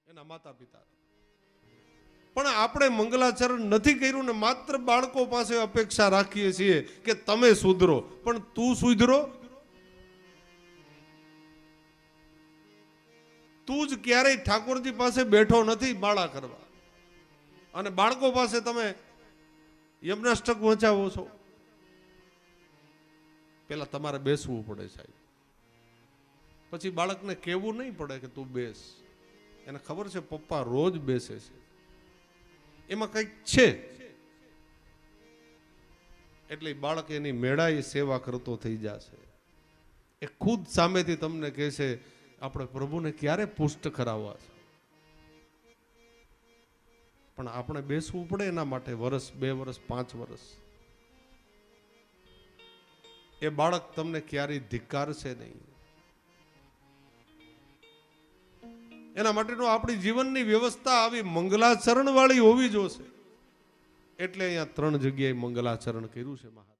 એના માતા પિતા, પણ આપણે મંગલાચરણ નથી કર્યું ને માત્ર બાળકો પાસે અપેક્ષા રાખીએ છીએ કે તમે સુધરો, પણ તું સુધરો? તું જ ક્યારેય ઠાકોરજી પાસે બેઠો નથી બાળા કરવા, અને બાળકો પાસે તમે યમનાષ્ટક વંચાવો છો. પેલા તમારે બેસવું પડે સાહેબ, પછી બાળકને કહેવું નહીં પડે કે તું બેસ. એને ખબર છે પપ્પા રોજ બેસે છે, એમાં કંઈક છે, એટલે બાળક એની મેળાએ સેવા કરતો થઈ જશે. એ ખુદ સામેથી તમને કહેશે આપણે પ્રભુને ક્યારે પુષ્ટ કરાવવા છે. પણ આપણે બેસવું પડે એના માટે, વર્ષ 2 વર્ષ 5 વર્ષ. એ બાળક તમને ક્યારેય ધિક્કારશે નહીં. એના માટેનો આપણી જીવનની વ્યવસ્થા આવી મંગલાચરણ વાળી હોવી જોશે. એટલે અહીંયા 3 જગ્યાએ મંગલાચરણ કર્યું છે મહારાજ.